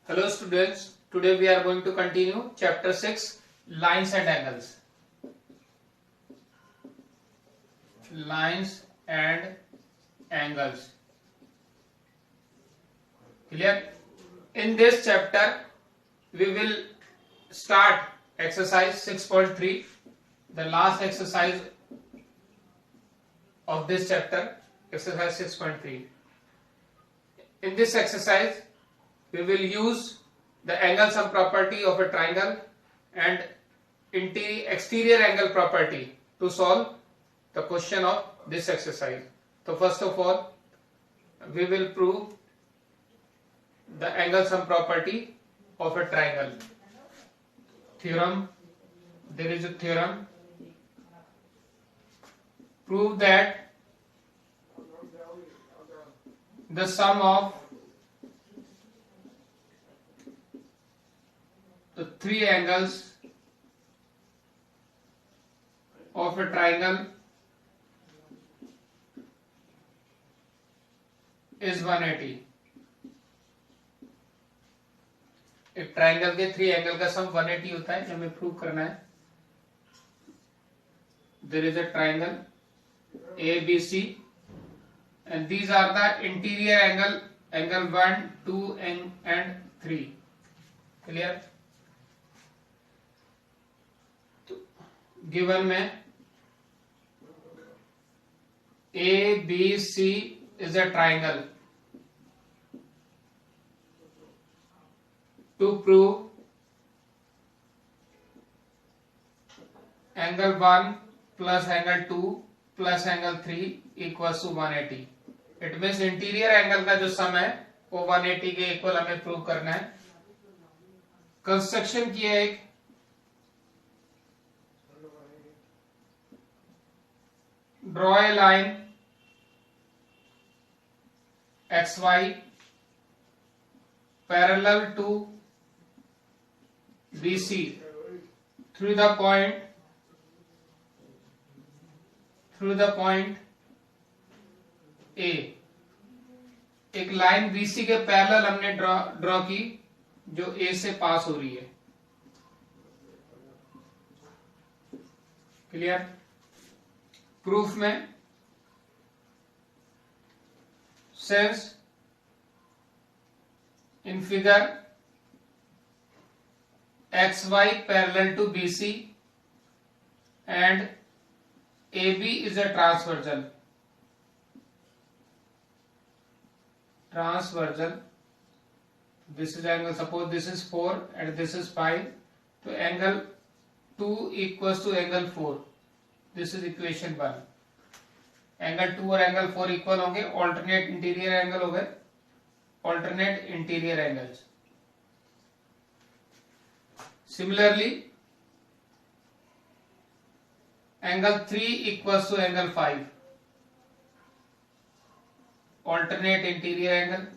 Hello students, today we are going to continue chapter 6 lines and angles. Lines and angles. Clear? In this chapter we will start exercise 6.3, the last exercise of this chapter, exercise 6.3. In this exercise we will use the angle sum property of a triangle and exterior angle property to solve the question of this exercise. So first of all, we will prove the angle sum property of a triangle. Theorem, there is a theorem. Prove that the sum of the three angles of a triangle is 180. एक triangle के three angle का सम 180 होता है, हमें prove करना है. There is a triangle ABC and these are the interior angle 1, 2 and 3. Clear? Given में ABC is a triangle. To prove angle 1 plus angle 2 plus angle 3 equals to 180. It means interior angle का जो सम है वो 180 के equal हमें prove करना है. Construction किया एक draw a line xy parallel to BC through the point A. एक लाइन BC के पैरेलल हमने ड्रॉ की जो A से पास हो रही है. क्लियर? प्रूफ में since in figure xy parallel to BC and AB is a transversal. This is angle, suppose this is 4 and this is 5, so angle 2 equals to angle 4. This is equation 1. Angle 2 और angle 4 equal होंगे, alternate interior angle हो गए, alternate interior angles. Similarly angle 3 equals to angle 5, alternate interior angle.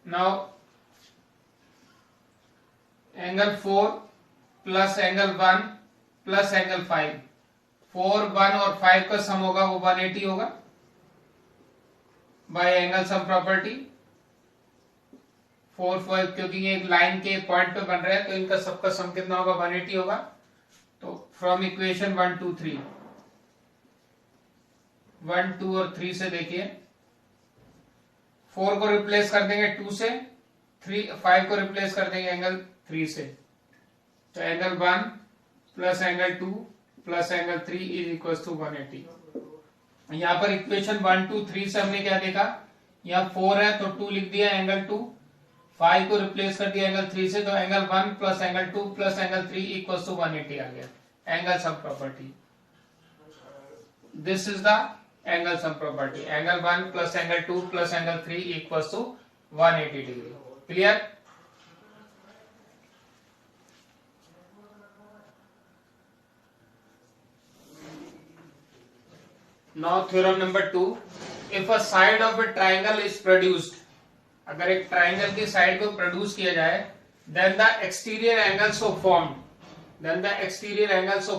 Now angle 4 plus angle 1 plus angle 5, 4, 1 और 5 का सम होगा वो 180 होगा bye angle sum property. 4, 5 क्योंकि ये एक लाइन के पॉइंट पे बन रहा है तो इनका सबका सम कितना होगा 180 होगा. तो फ्रॉम इक्वेशन 1, 2, 3, 1, 2 और 3 से देखिए 4 को रिप्लेस कर देंगे 2 से, 5 को रिप्लेस कर देंगे एंगल 3 से. तो angle 1 plus angle 2 plus angle 3 is equal to 180. यहां पर इक्वेशन 1, 2, 3 से हमने क्या देखा, यहाँ 4 है तो 2 लिख दिया एंगल 2, 5 को रिप्लेस कर दिया एंगल 3 से, तो angle 1 plus angle 2 plus angle 3 equal to 180 आ गया. Angle sum property, this is the angle sum property. Angle 1 plus angle 2 plus angle 3 equal to 180 degree. Clear? Now theorem number 2, if a side of a triangle is produced, अगर एक triangle की side को produce किया जाए, then the exterior angle so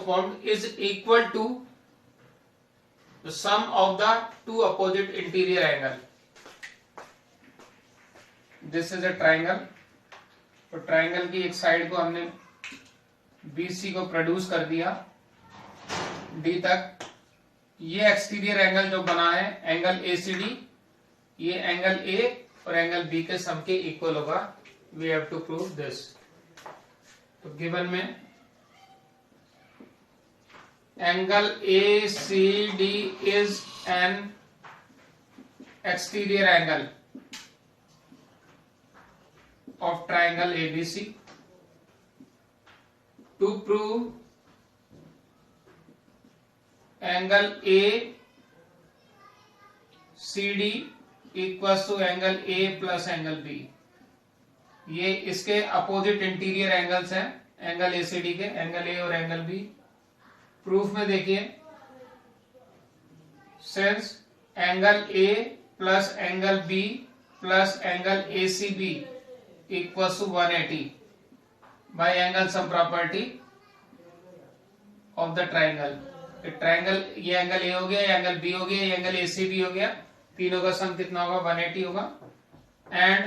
formed is equal to the sum of the two opposite interior angle. This is a triangle, तो triangle की एक side को हमने BC को प्रोड्यूस कर दिया D तक। ये एक्सटीरियर एंगल जो बना है एंगल ACD, ये एंगल A और एंगल B के सम के इक्वल होगा। We have to prove this. तो गिवन में angle ACD is an exterior angle of triangle ABC. To prove angle ACD equals to angle A plus angle B. ये इसके opposite interior angles हैं angle ACD के, angle A और angle B। Proof में देखिए, since angle A plus angle B plus angle ACB equals to 180 by angle sum property of the triangle। Triangle ये angle A हो गया, ये angle B हो गया, ये एंगल ACB हो गया, तीनों का सम कितना होगा 180 होगा। And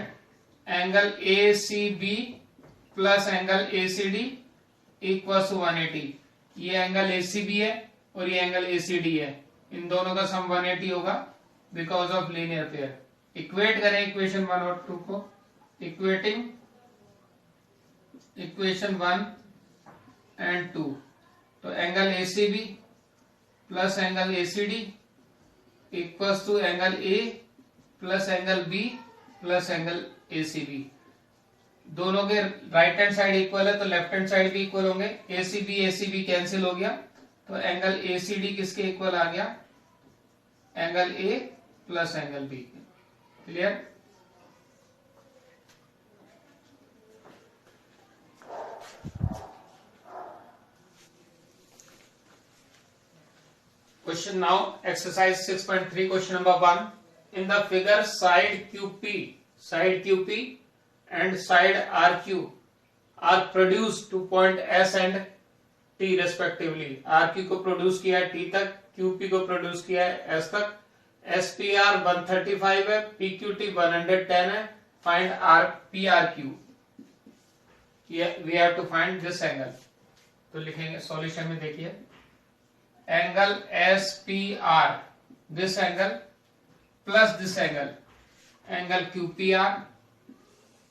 angle ACB plus angle ACD equals to 180। ये एंगल ACB है और ये एंगल ACD है, इन दोनों का सम 180 होगा because of linear pair. Equate करें इक्वेशन 1 और 2 को। इक्वेटिंग इक्वेशन 1 एंड 2, तो angle ACB plus angle ACD equals to angle A plus angle B plus angle ACB। दोनों के राइट हैंड साइड इक्वल है तो लेफ्ट हैंड साइड भी equal होंगे। ACB कैंसिल हो गया, तो एंगल ACD किसके इक्वल आ गया, angle A plus angle B। Clear? Question now, exercise 6.3, question number 1. In the figure, side QP and side RQ are produced to point S and T respectively. RQ को produce किया है T तक, QP को produce किया है S तक। SPR 135 है, PQT 110 है। Find PRQ। We have to find this angle। तो लिखेंगे सॉल्यूशन में, देखिए angle SPR, this angle plus this angle, angle QPR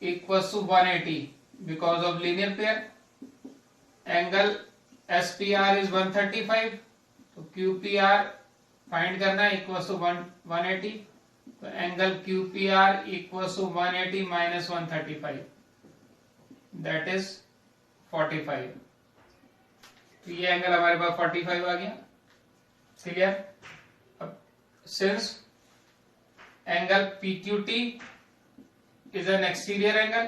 equals to 180 because of linear pair. Angle SPR is 135, तो QPR फाइंड करना है equals to 180, तो angle QPR equals to 180 minus 135, that is 45। तो ये एंगल हमारे पास 45 आ गया। क्लियर? अब since angle PQT is an exterior angle,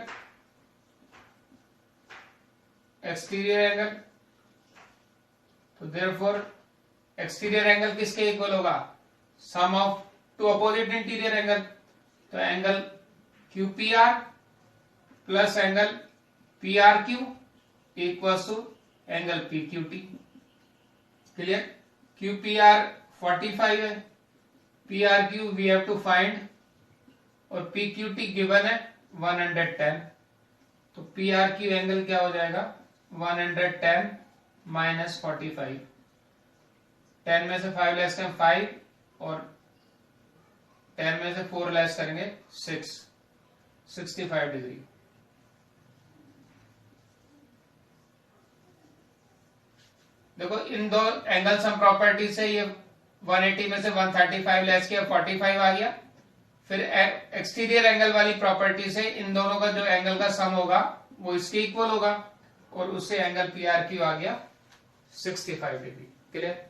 तो देयरफॉर एक्सटीरियर एंगल किसके इक्वल होगा, sum of two opposite interior angle. तो angle QPR plus angle PRQ equals to angle PQT। Clear? QPR 45 है, PRQ we have to find, और PQT given है 110, तो PRQ angle क्या हो जाएगा 110 माइनस 45। 10 में से 5 लेस करें 5 और 10 में से 4 लेस करेंगे 6, 65 डिग्री। देखो इन दो एंगल सम प्रॉपर्टी से ये 180 में से 135 लेस किया 45 आ गया। फिर एक्सटीरियर एंगल वाली प्रॉपर्टी से इन दोनों का जो एंगल का सम होगा वो इसके इक्वल होगा, और उससे एंगल PRQ आ गया 65 degree. Clear?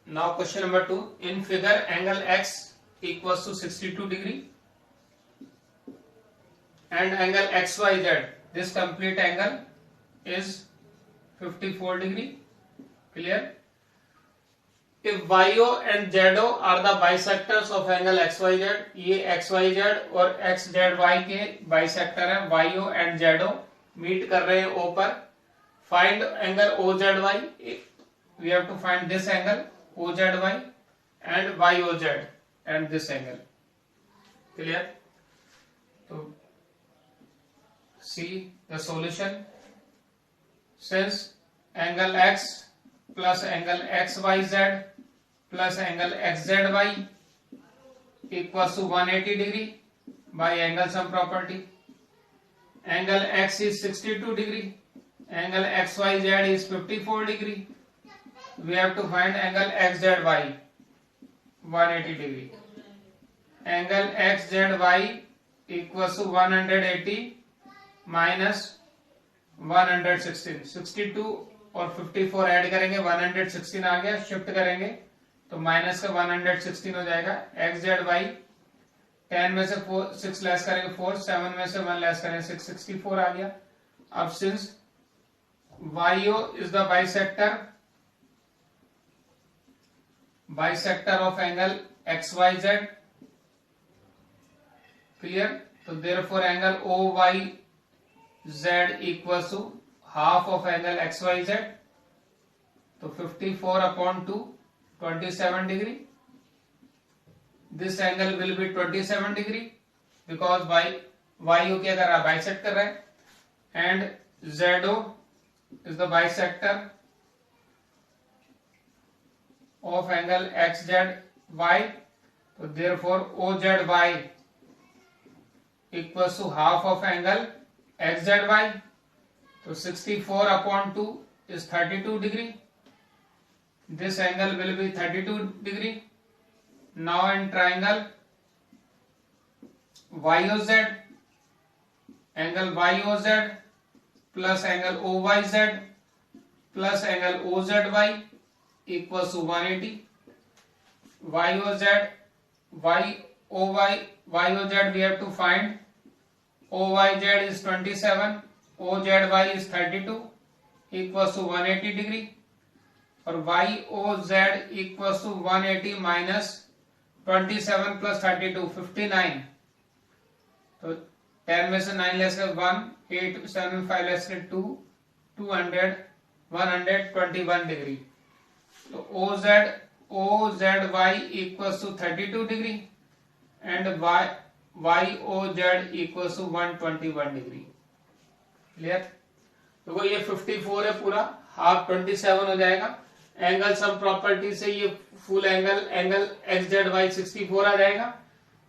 Now question number 2. In figure, angle X equals to 62 degree and angle XYZ, this complete angle is 54 degree. Clear? If YO and ZO are the bisectors of angle XYZ, ये XYZ और XZY के bisector हैं, YO and ZO meet कर रहे हैं O पर। Find angle OZY we have to find this angle OZY and YOZ and this angle. Clear? So see the solution. Since angle X plus angle XYZ plus angle XZY equals to 180 degree by angle sum property. Angle X is 62 degree. Angle XYZ is 54 degree. We have to find angle XZY 180 degree. Angle XZY equals to 180 minus 116. 62 और 54 add करेंगे 116 आ गया, shift करेंगे तो minus का 116 हो जाएगा. XZY 10 में से 6 लेस करेंगे 4, 7 में से 1 लेस करेंगे 6, 64 आ गया. अब since YO is the bisector of angle XYZ, clear? So therefore angle OYZ equals to half of angle XYZ. So 54 upon 2, 27 degree. This angle will be 27 degree because YO क्या कर रहा है, bisect कर रहा है, and ZO is the bisector of angle XZY. So therefore OZY equals to half of angle XZY. So 64 upon 2 is 32 degree. This angle will be 32 degree. Now in triangle YOZ, angle YOZ plus angle OYZ plus angle OZY equals to 180. YOZ, YOZ we have to find. OYZ is 27, OZY is 32 equals to 180 degree. और YOZ equals to 180 minus 27 plus 32, 59. तो 10 में से 9 less कर 1, 8, 7, 5 less कर 2, 200, 121 degree. तो OZY equals to 32 degree and YOZ equals to 121 degree. Clear? तो ये 54 है पूरा, हाफ 27 हो जाएगा. एंगल सम प्रॉपर्टी से ये फुल एंगल XZY 64 आ जाएगा.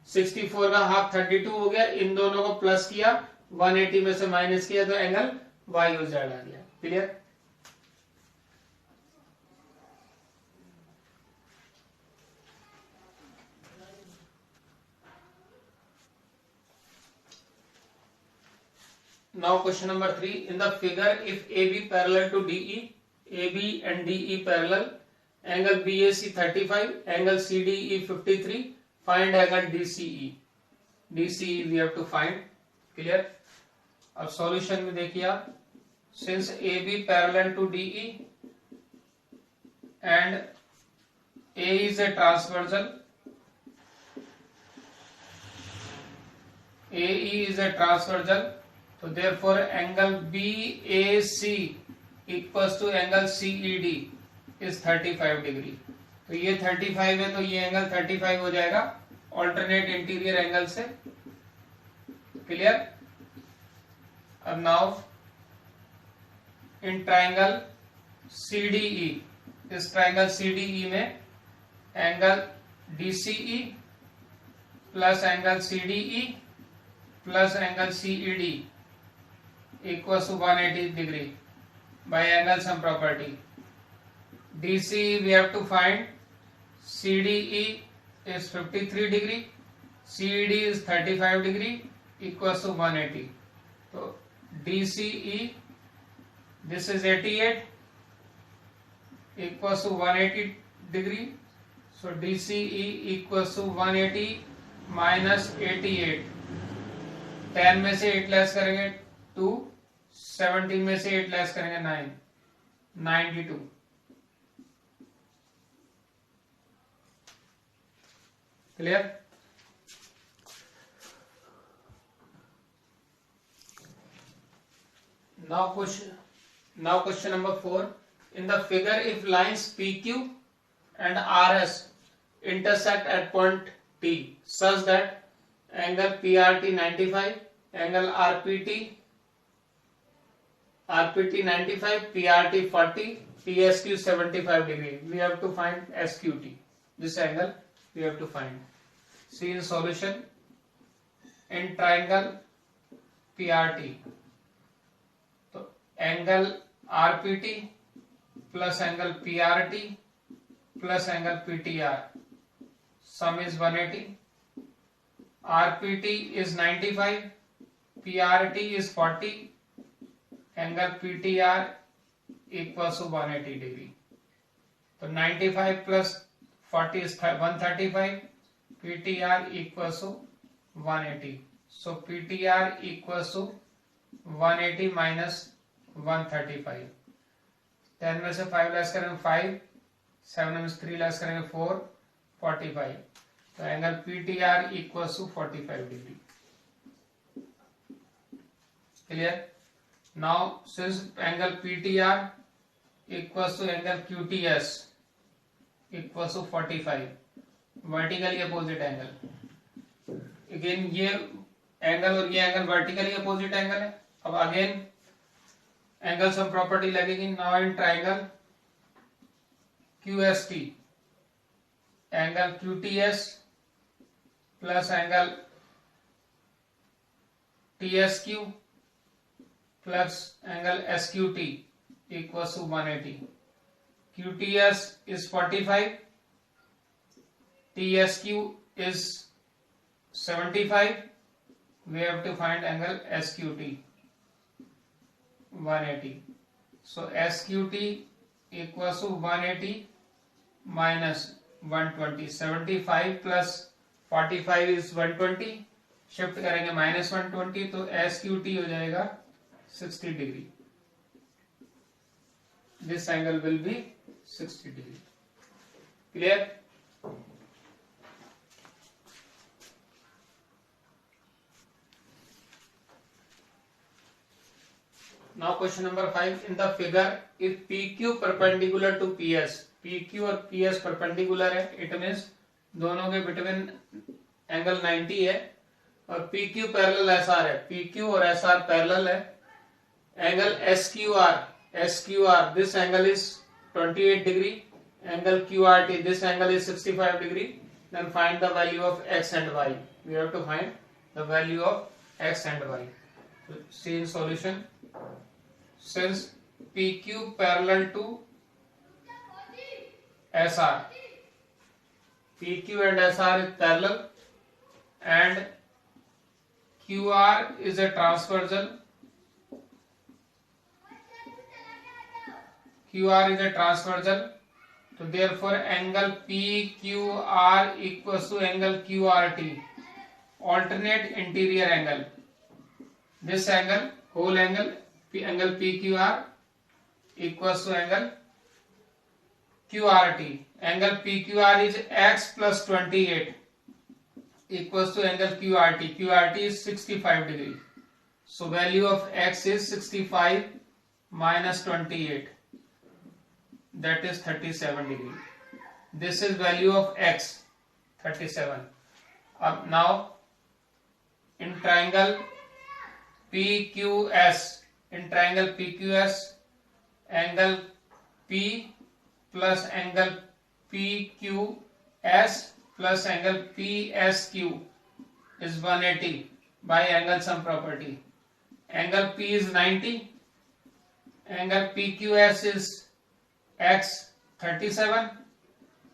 64 का हाफ 32 हो गया. इन दोनों को प्लस किया, 180 में से माइनस किया तो एंगल YOZ आ गया. Clear? Now question number 3. In the figure, if AB parallel to DE, AB and DE parallel, angle BAC 35, angle CDE 53, find angle DCE. DCE we have to find. Clear? अब solution में देखिए आप, since AB parallel to DE and A is a transversal, AE is a transversal, so therefore angle BAC equals to angle CED is 35 degree. तो ये 35 है तो ये angle 35 हो जाएगा ऑल्टरनेट इंटीरियर एंगल से. क्लियर? अब नाउ इन ट्राइंगल CDE, इस ट्राइंगल CDE में angle DCE plus angle CDE plus angle CED equals to 180 degree by angle sum property. DCE we have to find. CDE is 53 degree, CED is 35 degree equals to 180. So DCE, this is 88 equals to 180 degree. So DCE equals to 180 minus 88. 10 में से 8 less करेंगे 2, 17 में से 8 less करेंगे 9, 92. Clear? Now question number 4. in the figure, if lines PQ and RS intersect at point T such that angle PRT 95, angle RPT 95, PRT 40, TSQ 75 degree. We have to find SQT. This angle we have to find. See in solution, in triangle PRT, so angle RPT plus angle PRT plus angle PTR, sum is 180. RPT is 95, PRT is 40, angle PTR equals to 180 degree. So 95 plus 40 is 135, PTR equals to 180. So PTR equals to 180 minus 135. 10 में से 5 less करेंगे 5, 7 में से 3 less करेंगे 4, 45. तो angle PTR equals to 45 degree. Clear? Now since angle PTR equals to angle QTS equals to 45, vertically opposite angle. Again ये angle और ये एंगल वर्टिकली अपोजिट एंगल है. अब अगेन एंगल सम प्रॉपर्टी लगेगी. Now in triangle QST, angle QTS plus angle TSQ plus angle SQT equals to 180. QTS is 45, TSQ is 75. We have to find angle SQT 180. So SQT equals to 180 minus 120. 75 plus 45 is 120. Shift करेंगे minus 120 तो SQT हो जाएगा 60 degree. This angle will be 60 degree. Clear? Now question number 5. In the figure, if PQ perpendicular to PS, PQ और PS perpendicular है, it means दोनों के between angle 90 है और PQ parallel SR है. PQ और SR parallel है. Angle SQR, this angle is 28 degree. Angle QRT, this angle is 65 degree. Then find the value of X and Y. We have to find the value of X and Y. So see in solution. Since PQ parallel to SR, PQ and SR is parallel and QR is a transversal. QR is a transversal. So therefore angle PQR equals to angle QRT, alternate interior angle. This angle, whole angle, angle PQR equals to angle QRT. Angle PQR is X plus 28 equals to angle QRT. QRT is 65 degree. So value of X is 65 minus 28. That is 37 degree. This is value of X, 37. Now in triangle PQS, angle P plus angle PQS plus angle PSQ is 180 by angle sum property. Angle P is 90, angle PQS is X 37,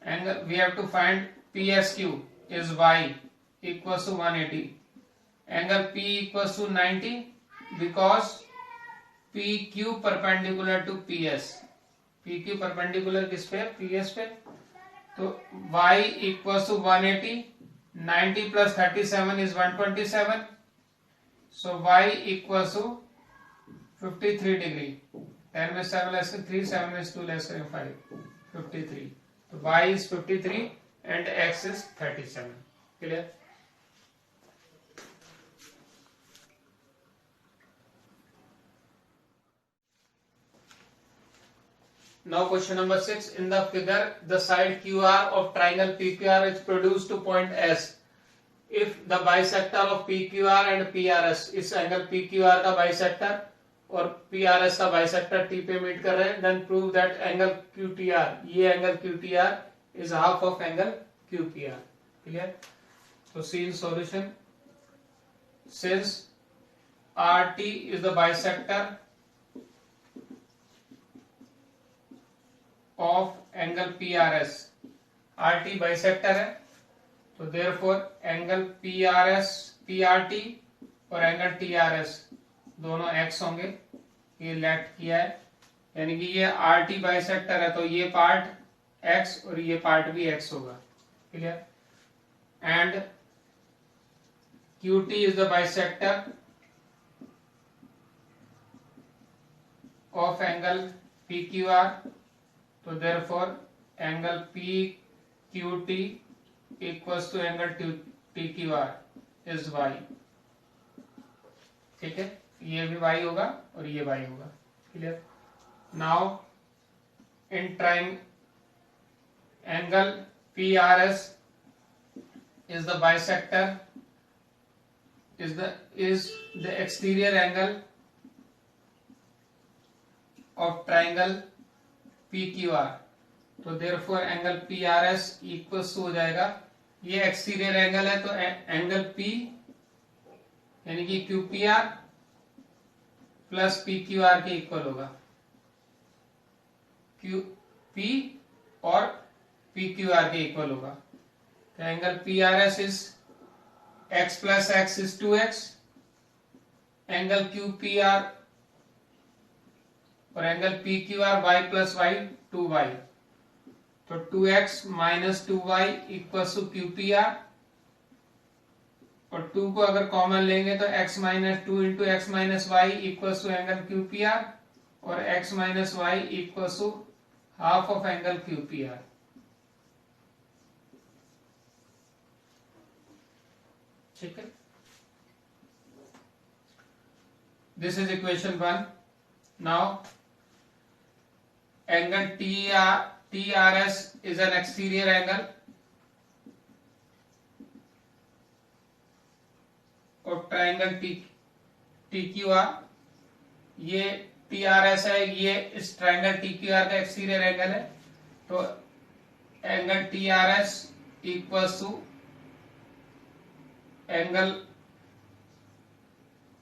and we have to find PSQ is Y equals to 180. Angle P equals to 90 because PQ perpendicular to PS. PQ perpendicular किस पे? PS पे. तो Y equals to 180. 90 plus 37 is 127. So Y equals to 53 degree. 10 में 7 less than 3, 7 में 2 less than 5. 53. So Y is 53 and X is 37. Clear? Now question number 6. In the figure, the side QR of triangle PQR is produced to point S. If the bisector of PQR and PRS, इस angle PQR का bisector और PRS का bisector T पे meet कर रहे हैं, then prove that angle QTR, ये angle QTR is half of angle QPR. Clear? So see in solution. Since RT is the bisector of angle PRS, RT bisector है, तो therefore angle PRT और angle TRS दोनों x होंगे. ये late किया है, यानी कि ये RT बाइसेक्टर है तो ये पार्ट x और ये पार्ट भी x होगा. Clear? And QT is the bisector of angle PQR, तो therefore angle PQT equals to angle TQR is y. ठीक है, ये भी y होगा और ये y होगा. Clear? Now in triangle angle PRS is the bisector, is the exterior angle of triangle PQR, तो therefore एंगल PRS इक्वल्स हो जाएगा, ये एक्सटीरियर एंगल है तो एंगल P यानी कि QPR प्लस PQR के इक्वल होगा. P और PQR के इक्वल होगा. तो angle PRS is x plus x is 2x, angle QPR और angle PQR y plus y 2y, तो 2x minus 2y equals to QPR, और 2 को अगर कॉमन लेंगे तो x minus 2 into x minus y equals to angle QPR और x minus y equals to half of angle QPR. ठीक है, this is equation 1. Now angle TRS is an exterior angle और triangle TQR, ये TRS है, ये इस triangle TQR का exterior angle है, तो angle TRS equals to angle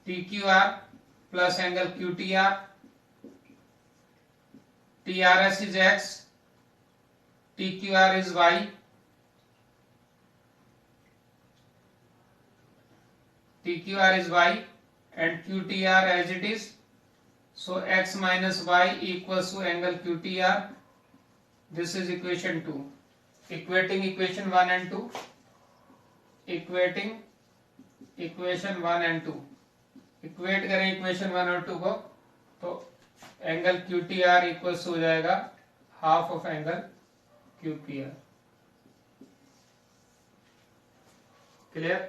TQR plus angle QTR. TRS is x, TQR is y, TQR is y and QTR as it is, so x minus y equals to angle QTR. This is equation 2. Equating equation 1 and 2, equating equation 1 and 2, equate करें equation 1 और 2 को, तो angle QTR equals हो जाएगा half of angle QPR. Clear?